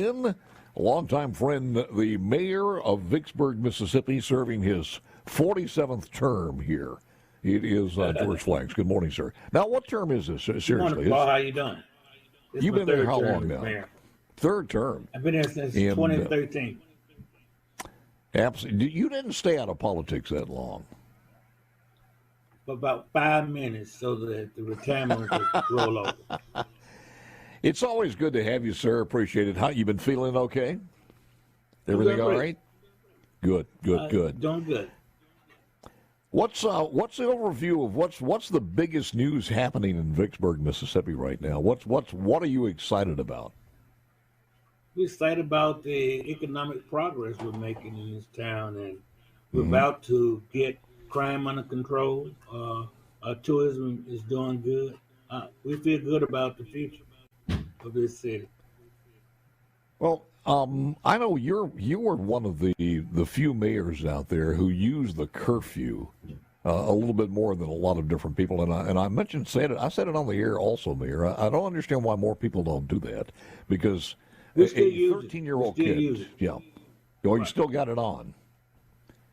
A longtime friend, the mayor of Vicksburg, Mississippi, serving his 47th term here. It is George Flags. Good morning, sir. Now, what term is this? Seriously. Good morning, Paul. How you doing? You've been there how long now? Mayor. Third term. I've been there since 2013. Absolutely. You didn't stay out of politics that long. For about 5 minutes so that the retirement could roll over. It's always good to have you, sir. Appreciate it. How you been feeling? Okay. Everything all right? Good. Doing good. What's the overview of what's the biggest news happening in Vicksburg, Mississippi right now? What are you excited about? We're excited about the economic progress we're making in this town, and we're about to get crime under control. Tourism is doing good. We feel good about the future of this city. Well, I know you were one of the few mayors out there who used the curfew a little bit more than a lot of different people, and I said it on the air also, Mayor. I don't understand why more people don't do that, because a 13-year-old kid, you still got it on.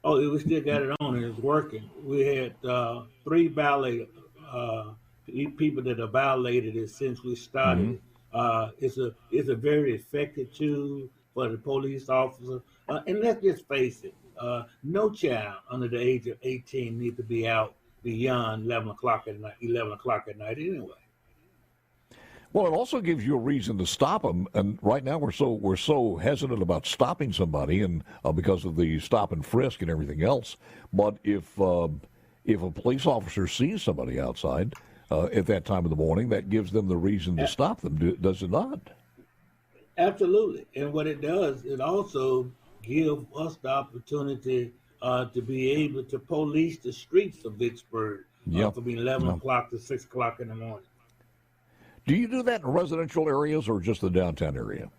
Oh, we still got it on, and it's working. We had 3 people that have violated it since we started. It's a very effective tool for the police officer. And let's just face it, no child under the age of 18 needs to be out beyond 11 o'clock at night anyway. Well, it also gives you a reason to stop them, and right now we're so hesitant about stopping somebody, and because of the stop and frisk and everything else. But if a police officer sees somebody outside at that time of the morning, that gives them the reason to stop them, does it not? Absolutely, and what it does, it also gives us the opportunity to be able to police the streets of Vicksburg from 11 o'clock to 6 o'clock in the morning. Do you do that in residential areas or just the downtown area?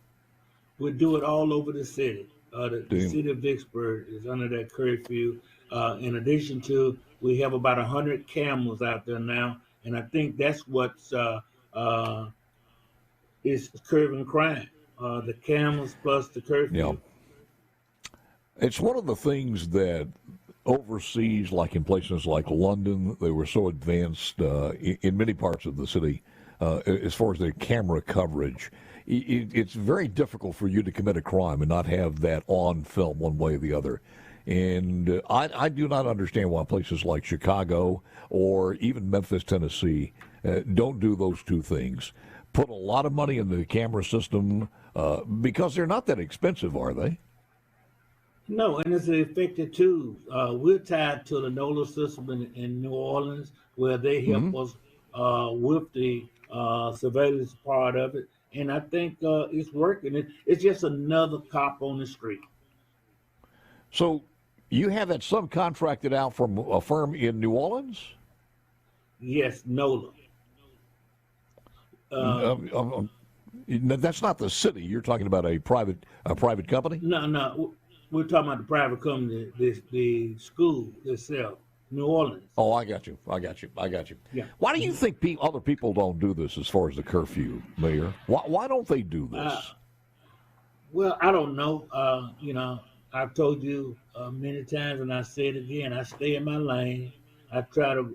We do it all over the city. The city of Vicksburg is under that curfew. In addition to, we have about 100 cameras out there now, and I think that's what's is curbing crime. The cameras plus the curfew. Yeah. It's one of the things that overseas, like in places like London, they were so advanced in many parts of the city. As far as the camera coverage, it's very difficult for you to commit a crime and not have that on film one way or the other. And I do not understand why places like Chicago or even Memphis, Tennessee, don't do those two things. Put a lot of money into the camera system because they're not that expensive, are they? No, and it's an effective tool. We're tied to the NOLA system in New Orleans, where they help us with the surveillance part of it, and I think it's working. It's just another cop on the street. So you have that subcontracted out from a firm in New Orleans? Yes, NOLA. That's not the city. You're talking about a private company? No, we're talking about the private company, the school itself. New Orleans. Oh, I got you. Yeah. Why do you think other people don't do this as far as the curfew, Mayor? Why don't they do this? Well, I don't know. I've told you many times, and I say it again, I stay in my lane. I try to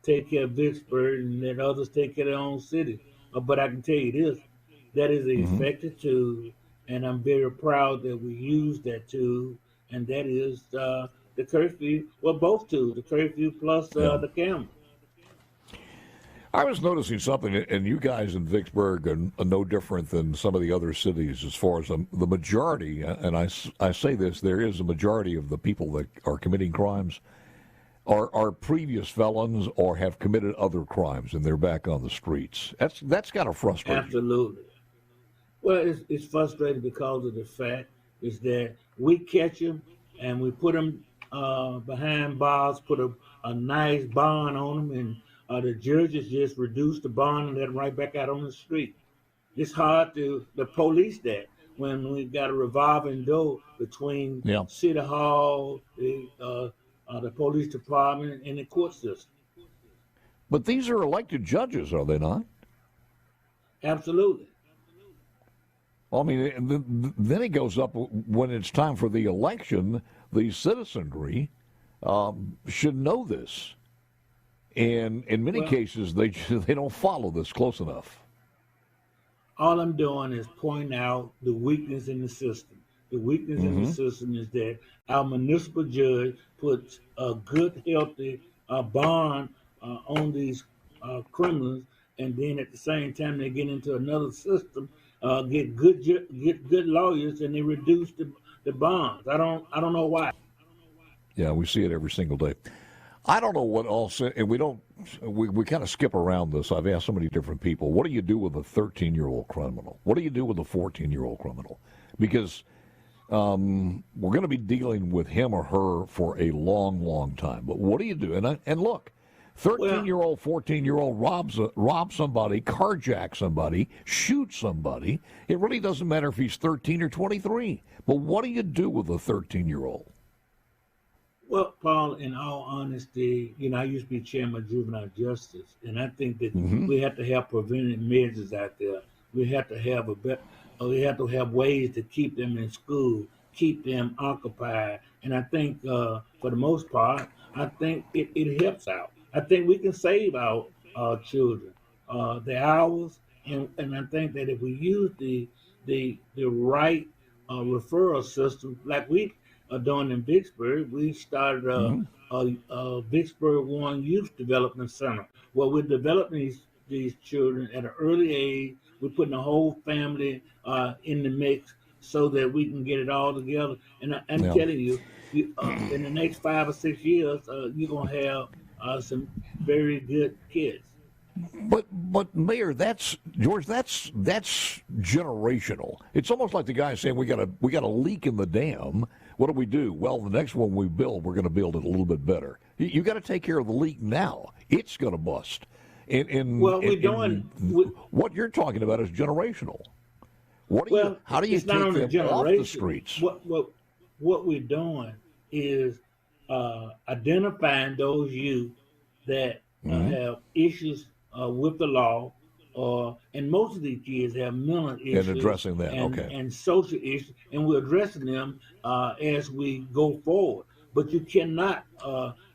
take care of Vicksburg and let others take care of their own city. But I can tell you this, that is an effective tool, and I'm very proud that we use that tool, and that is the curfew, well, both tools, the curfew plus the camera. I was noticing something, and you guys in Vicksburg are no different than some of the other cities as far as the majority, and I say this, there is a majority of the people that are committing crimes are previous felons or have committed other crimes, and they're back on the streets. That's kind of frustrating. Absolutely. Well, it's frustrating because of the fact is that we catch them and we put them behind bars, put a nice bond on them, and the judges just reduce the bond and let them right back out on the street. It's hard to police that when we got a revolving door between City Hall, the police department, and the court system. But these are elected judges, are they not? Absolutely. Well, I mean, and then it goes up when it's time for the election. The citizenry should know this, and in many Well, cases, they don't follow this close enough. all I'm doing is pointing out the weakness in the system. The weakness in the Mm-hmm. system is that our municipal judge puts a good, healthy bond on these criminals, and then at the same time they get into another system, get good lawyers, and they reduce the bonds. I don't know why. Yeah, we see it every single day. I don't know what else, and we kind of skip around this. I've asked so many different people, what do you do with a 13-year-old criminal? What do you do with a 14-year-old criminal? Because we're going to be dealing with him or her for a long, long time. But what do you do? And look, Well, 13-year-old, 14-year-old robs somebody, carjacks somebody, shoots somebody. It really doesn't matter if he's 13 or 23. But what do you do with a 13-year-old? Well, Paul, in all honesty, I used to be chairman of juvenile justice, and I think that Mm-hmm. we have to have preventive measures out there. We have to have we have to have ways to keep them in school, keep them occupied, and I think for the most part, I think it helps out. I think we can save our children, the hours, and I think that if we use the right referral system, like we are doing in Vicksburg, we started Mm-hmm. a Vicksburg One Youth Development Center where we're developing these children at an early age. We're putting the whole family in the mix so that we can get it all together. And I'm Yeah. telling you, in the next 5 or 6 years, you're gonna have some very good kids. But Mayor, that's George. That's generational. It's almost like the guy saying we got a leak in the dam. What do we do? Well, the next one we build, we're going to build it a little bit better. You got to take care of the leak now. It's going to bust. Well, we're doing. What you're talking about is generational. Well, How do you it's not take on the them off the generation. streets? What we're doing is identifying those youth that Mm-hmm. have issues with the law, and most of these kids have mental And issues addressing that. and Okay. and social issues, and we're addressing them as we go forward. But you cannot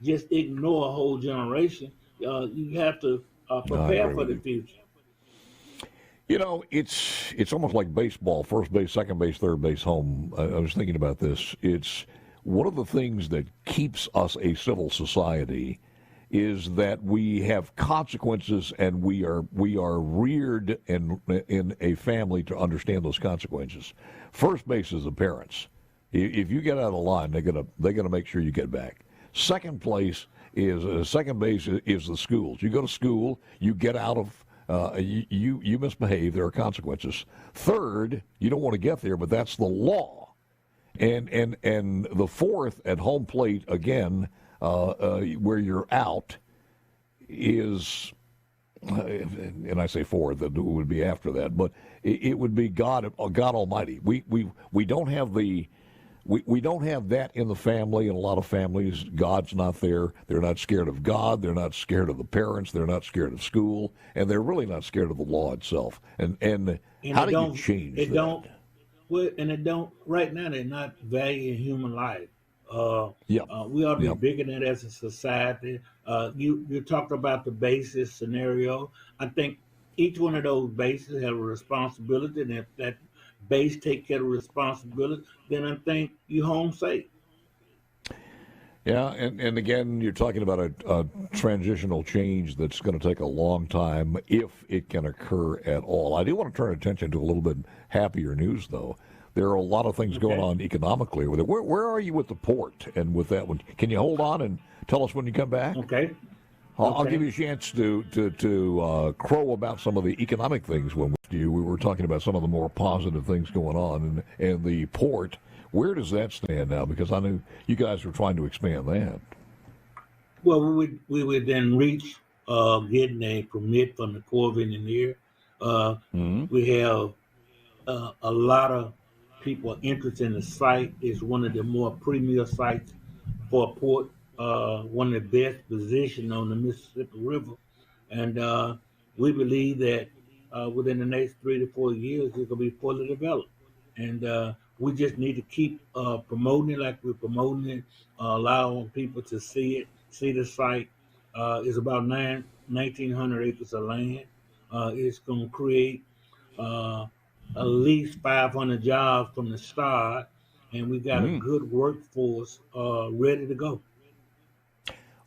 just ignore a whole generation. You have to I prepare agree for with the you. future. It's almost like baseball: first base, second base, third base, home. I was thinking about this. It's one of the things that keeps us a civil society is that we have consequences, and we are reared in a family to understand those consequences. First base is the parents. If you get out of line, they're gonna make sure you get back. Second base is the schools. You go to school, you get out of. You misbehave, there are consequences. Third, you don't want to get there, but that's the law. And the fourth, at home plate again, where you're out, is, and I say fourth, that would be after that, but it would be God Almighty. We don't have we don't have that in the family. In a lot of families, God's not there. They're not scared of God. They're not scared of the parents. They're not scared of school, and they're really not scared of the law itself. And And how it do you don't change it that? don't well, and it don't right now they're not valuing human life. Yep. We ought to be Yep. bigger than that as a society. You talked about the basis scenario. I think each one of those bases have a responsibility, and if that base take care of responsibility, then I think you home safe. Yeah, and again, you're talking about a transitional change that's going to take a long time if it can occur at all. I do want to turn attention to a little bit happier news, though. There are a lot of things going Okay. on economically with it. Where are you with the port and with that one? Can you hold on and tell us when you come back? Okay. I'll give Okay. you a chance to crow about some of the economic things when we were talking about some of the more positive things going on and the port. Where does that stand now? Because I knew you guys were trying to expand that. Well, we would then reach getting a permit from the Corps of Engineer. Uh, Mm-hmm. we have a lot of people interested in the site. It's one of the more premier sites for a port, one of the best positioned on the Mississippi River, and we believe that within the next 3 to 4 years, it's going to be fully developed. And we just need to keep promoting it like we're promoting it, allowing people to see it, see the site. It's about 1,900 acres of land. It's going to create uh, at least 500 jobs from the start, and we got a good workforce ready to go.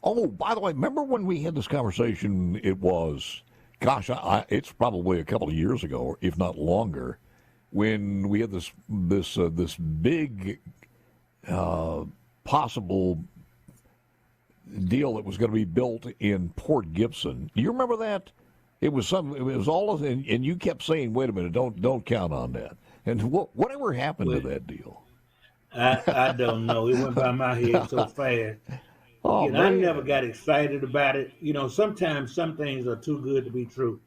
Oh, by the way, remember when we had this conversation? It was, gosh, it's probably a couple of years ago, if not longer, when we had this big possible deal that was going to be built in Port Gibson. Do you remember that? It was all of, and you kept saying, "Wait a minute, don't count on that." And whatever happened to that deal? I don't know. It went by my head so fast. Oh, I never got excited about it. Sometimes some things are too good to be true.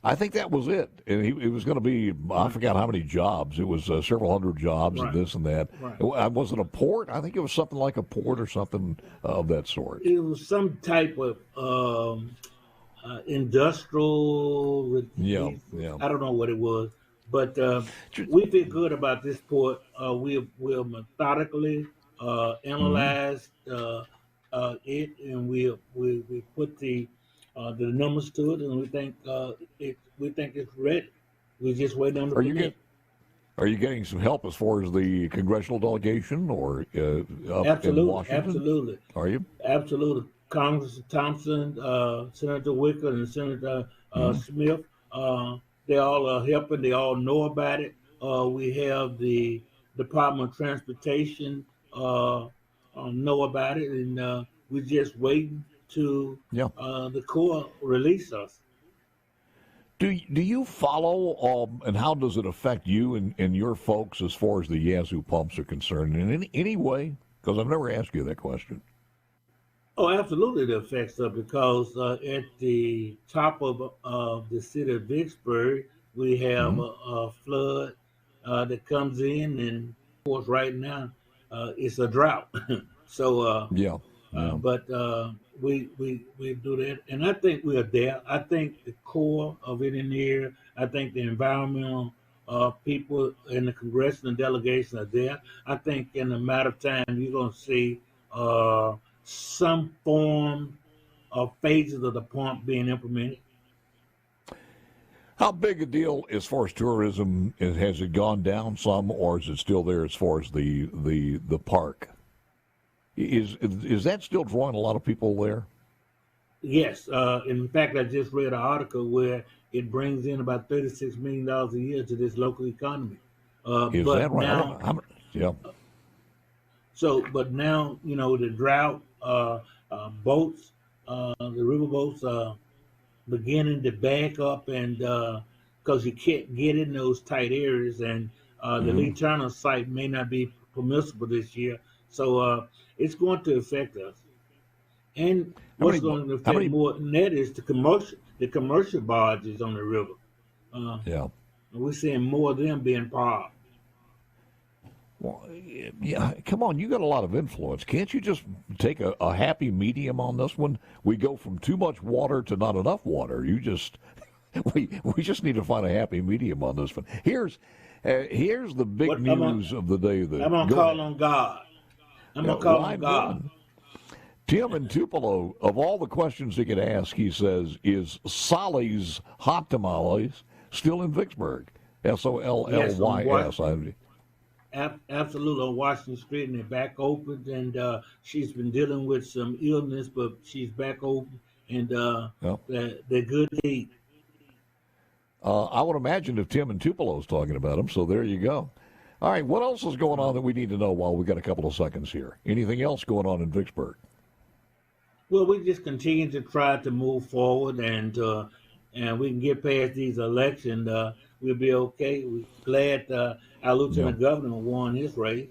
I think that was it. And it was going to be, I forgot how many jobs. It was several hundred jobs and this and that. Right. Was it a port? I think it was something like a port or something of that sort. It was some type of industrial. Yeah. I don't know what it was. But we feel good about this port. We'll methodically analyze it, and we put the numbers to it, and we think it's ready. We're just waiting on the permit. Are you getting some help as far as the congressional delegation or up in Washington? Absolutely. Are you? Absolutely. Congressman Thompson, Senator Wicker, and Senator Smith. They all are helping. They all know about it. We have the Department of Transportation know about it, and we're just waiting to the Corps release us. Do you follow, and how does it affect you and your folks as far as the Yazoo pumps are concerned in any way? Because I've never asked you that question. Oh, absolutely, it affects us because at the top of the city of Vicksburg, we have a flood that comes in, and of course, right now it's a drought. So, but we do that, and I think we are there. I think the Corps of Engineers, I think the environmental people in the congressional delegation are there. I think in a matter of time, you're going to see some form of phases of the pump being implemented. How big a deal as far as tourism has it gone down some, or is it still there as far as the park? Is that still drawing a lot of people there? Yes. In fact, I just read an article where it brings in about $36 million a year to this local economy. Is but that right? Now, yeah. But now, the drought, boats, the river boats are beginning to back up, and because you can't get in those tight areas, and the Lee Turner site may not be permissible this year. So it's going to affect us. And what's going to affect more than that is the commercial barges on the river. We're seeing more of them being parked. Well, yeah, come on, you got a lot of influence. Can't you just take a happy medium on this one? We go from too much water to not enough water. We just need to find a happy medium on this one. Here's the big news of the day. I'm going to call on God. I'm going to call on God. Tim in Tupelo, of all the questions he could ask, he says, is Solly's Hot Tamales still in Vicksburg? SOLLYS. Absolutely, on Washington Street, and they're back open, and she's been dealing with some illness, but she's back open, and they're good to eat. I would imagine if Tim in Tupelo's talking about them, so there you go. All right, what else is going on that we need to know while we got a couple of seconds here? Anything else going on in Vicksburg? Well, we just continue to try to move forward, and we can get past these elections. We'll be okay. We're glad our lieutenant governor won his race.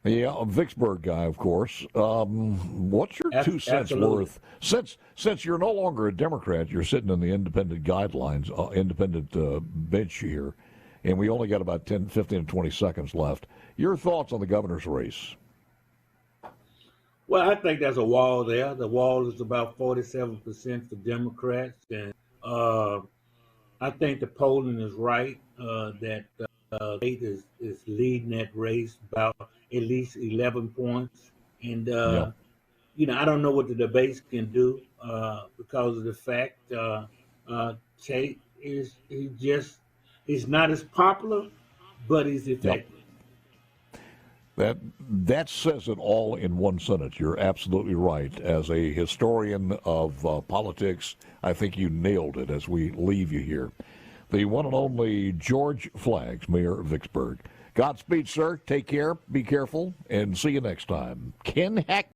Yeah, a Vicksburg guy, of course. What's your 2 cents worth? Since you're no longer a Democrat, you're sitting in the independent guidelines, independent bench here, and we only got about 10, 15, 20 seconds left. Your thoughts on the governor's race? Well, I think there's a wall there. The wall is about 47% for Democrats, and I think the polling is right that Tate is leading that race about at least 11 points. And, Yeah. I don't know what the debates can do because of the fact Tate he's not as popular, but he's Yep. effective. That says it all in one sentence. You're absolutely right. As a historian of politics, I think you nailed it as we leave you here. The one and only George Flaggs, Mayor of Vicksburg. Godspeed, sir. Take care, be careful, and see you next time. Ken Hack.